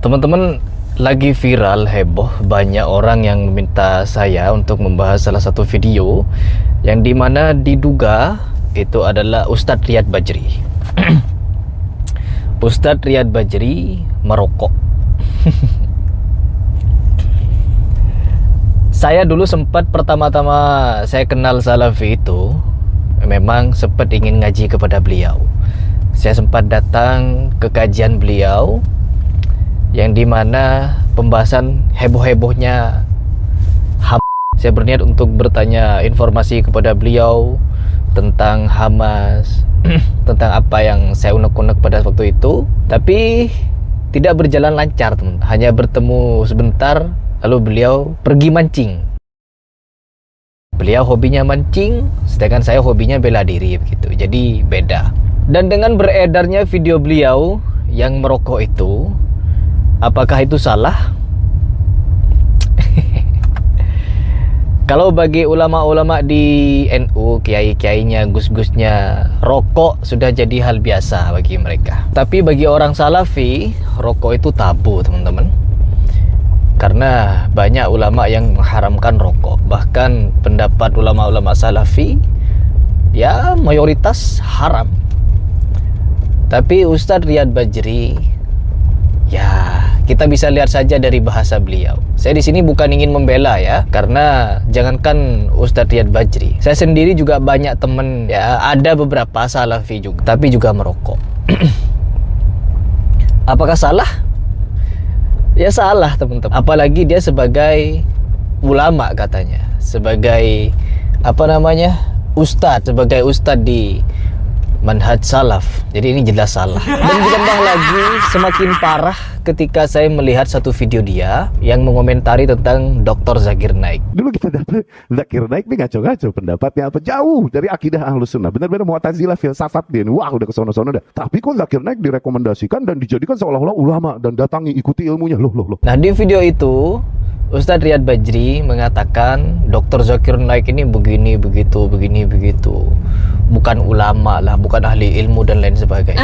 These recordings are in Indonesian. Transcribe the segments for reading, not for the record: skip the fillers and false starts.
Teman-teman, lagi viral, heboh, banyak orang yang meminta saya untuk membahas salah satu video yang dimana diduga itu adalah Ustadz Riyad Bajri. Ustadz Riyad Bajri merokok. Saya dulu sempat pertama-tama saya kenal Salafi itu memang sempat ingin ngaji kepada beliau. Saya sempat datang ke kajian beliau yang dimana pembahasan heboh-hebohnya Saya berniat untuk bertanya informasi kepada beliau tentang Hamas, tentang apa yang saya unek-unek pada waktu itu. Tapi tidak berjalan lancar, teman. Hanya bertemu sebentar, lalu beliau pergi mancing. Beliau hobinya mancing, sedangkan saya hobinya bela diri begitu. Jadi beda. Dan dengan beredarnya video beliau yang merokok itu, apakah itu salah? Kalau bagi ulama-ulama di NU, kiai-kiainya, gus-gusnya, rokok sudah jadi hal biasa bagi mereka. Tapi bagi orang Salafi, rokok itu tabu, teman-teman. Karena banyak ulama yang mengharamkan rokok. Bahkan pendapat ulama-ulama Salafi, ya mayoritas haram. Tapi Ustadz Riyad Bajri, ya kita bisa lihat saja dari bahasa beliau. Saya di sini bukan ingin membela ya, karena jangankan Ustadz Riyad Bajri, saya sendiri juga banyak temen ya, ada beberapa Salafi juga, tapi juga merokok. Apakah salah? Ya salah, teman-teman. Apalagi dia sebagai ulama katanya, sebagai ustadz, sebagai ustadz di manhaj salaf. Jadi ini jelas salah. Dan ditambah lagi semakin parah ketika saya melihat satu video dia yang mengomentari tentang Dr. Zakir Naik. Dulu kita dapat Zakir Naik nih ngaco-ngaco pendapatnya apa, jauh dari akidah Ahlus Sunnah, benar-benar Mu'tazilah, filsafat dia. Wah, udah kesono-sono dah. Tapi kok Zakir Naik direkomendasikan dan dijadikan seolah-olah ulama dan datangi ikuti ilmunya. Loh. Nah, di video itu Ustadz Riyad Bajri mengatakan Dr. Zakir Naik ini begini begitu. Bukan ulama lah, bukan ahli ilmu dan lain sebagainya.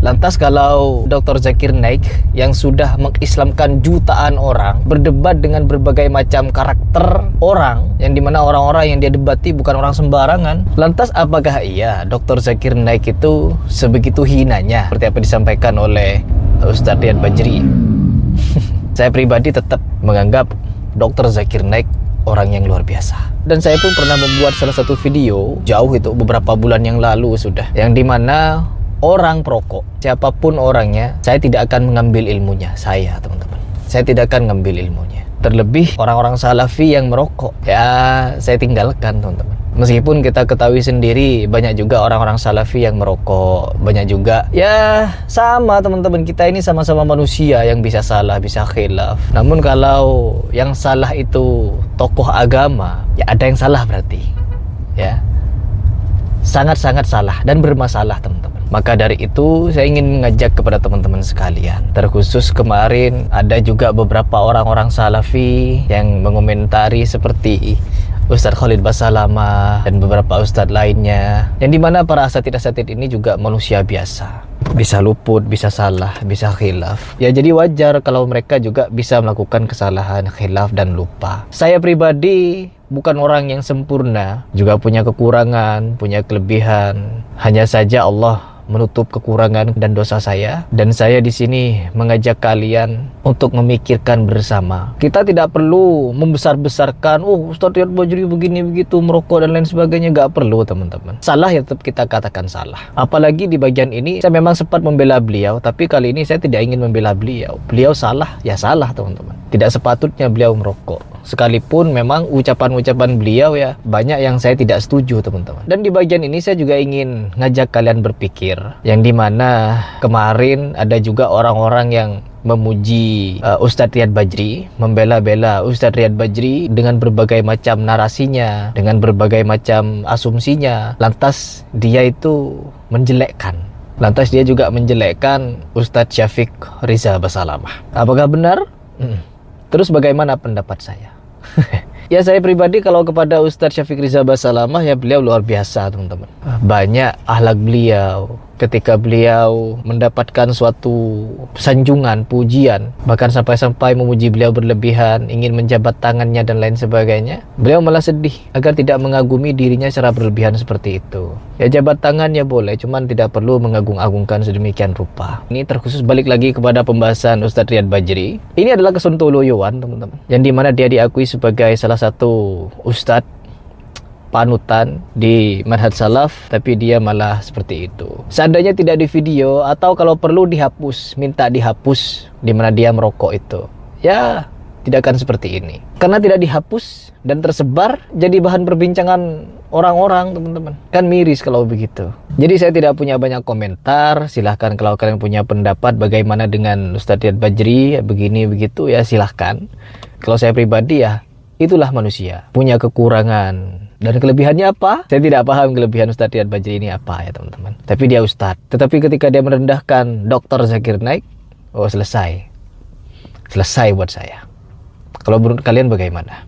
Lantas kalau Dr. Zakir Naik yang sudah mengislamkan jutaan orang, berdebat dengan berbagai macam karakter orang, yang dimana orang-orang yang dia debati bukan orang sembarangan, lantas apakah iya Dr. Zakir Naik itu sebegitu hinanya seperti apa disampaikan oleh Ustadz Riyad Bajri? Saya pribadi tetap menganggap Dr. Zakir Naik orang yang luar biasa. Dan saya pun pernah membuat salah satu video jauh itu beberapa bulan yang lalu sudah, yang dimana orang perokok, siapapun orangnya, saya tidak akan mengambil ilmunya. Saya, teman-teman, saya tidak akan mengambil ilmunya. Terlebih orang-orang Salafi yang merokok, ya saya tinggalkan, teman-teman. Meskipun kita ketahui sendiri banyak juga orang-orang Salafi yang merokok, banyak juga, ya sama, teman-teman, kita ini sama-sama manusia yang bisa salah, bisa khilaf. Namun kalau yang salah itu tokoh agama, ya ada yang salah berarti, ya sangat-sangat salah dan bermasalah, teman-teman. Maka dari itu saya ingin mengajak kepada teman-teman sekalian, terkhusus kemarin ada juga beberapa orang-orang Salafi yang mengomentari seperti Ustadz Khalid Basalamah dan beberapa ustadz lainnya, yang dimana para asatid-asatid ini juga manusia biasa, bisa luput, bisa salah, bisa khilaf. Ya jadi wajar kalau mereka juga bisa melakukan kesalahan, khilaf dan lupa. Saya pribadi bukan orang yang sempurna, juga punya kekurangan, punya kelebihan. Hanya saja Allah menutup kekurangan dan dosa saya, dan saya di sini mengajak kalian untuk memikirkan bersama. Kita tidak perlu membesar-besarkan, Ustadz Riyad Bajri begini begitu, merokok dan lain sebagainya. Gak perlu, teman-teman. Salah ya tetap kita katakan salah. Apalagi di bagian ini saya memang sempat membela beliau, tapi kali ini saya tidak ingin membela beliau. Beliau salah, ya salah, teman-teman. Tidak sepatutnya beliau merokok. Sekalipun memang ucapan-ucapan beliau ya banyak yang saya tidak setuju, teman-teman. Dan di bagian ini saya juga ingin ngajak kalian berpikir, yang dimana kemarin ada juga orang-orang yang memuji Ustadz Riyad Bajri, membela-bela Ustadz Riyad Bajri dengan berbagai macam narasinya, dengan berbagai macam asumsinya. Lantas dia itu menjelekkan. Lantas dia juga menjelekkan Ustadz Syafiq Riza Basalamah. Apakah benar? Terus bagaimana pendapat saya? Ya saya pribadi kalau kepada Ustadz Syafiq Riza Basalamah, ya beliau luar biasa, teman-teman. Banyak akhlak beliau, ketika beliau mendapatkan suatu sanjungan, pujian, bahkan sampai-sampai memuji beliau berlebihan, ingin menjabat tangannya dan lain sebagainya, beliau malah sedih agar tidak mengagumi dirinya secara berlebihan seperti itu. Ya jabat tangannya boleh, cuman tidak perlu mengagung-agungkan sedemikian rupa. Ini terkhusus balik lagi kepada pembahasan Ustadz Riyad Bajri. Ini adalah kesontoloyoan teman-teman, yang dimana dia diakui sebagai salah satu ustadz panutan di manhaj salaf, tapi dia malah seperti itu. Seandainya tidak di video, atau kalau perlu dihapus, minta dihapus di mana dia merokok itu, ya tidak akan seperti ini. Karena tidak dihapus dan tersebar jadi bahan perbincangan orang-orang, teman-teman. Kan miris kalau begitu. Jadi saya tidak punya banyak komentar. Silahkan kalau kalian punya pendapat bagaimana dengan Ustadz Riyad Bajri, begini begitu, ya silahkan. Kalau saya pribadi ya, itulah manusia, punya kekurangan. Dan kelebihannya apa? Saya tidak paham kelebihan Ustadz Riyad Bajri ini apa ya teman-teman. Tapi dia ustadz. Tetapi ketika dia merendahkan Dr. Zakir Naik, oh selesai. Selesai buat saya. Kalau menurut kalian bagaimana?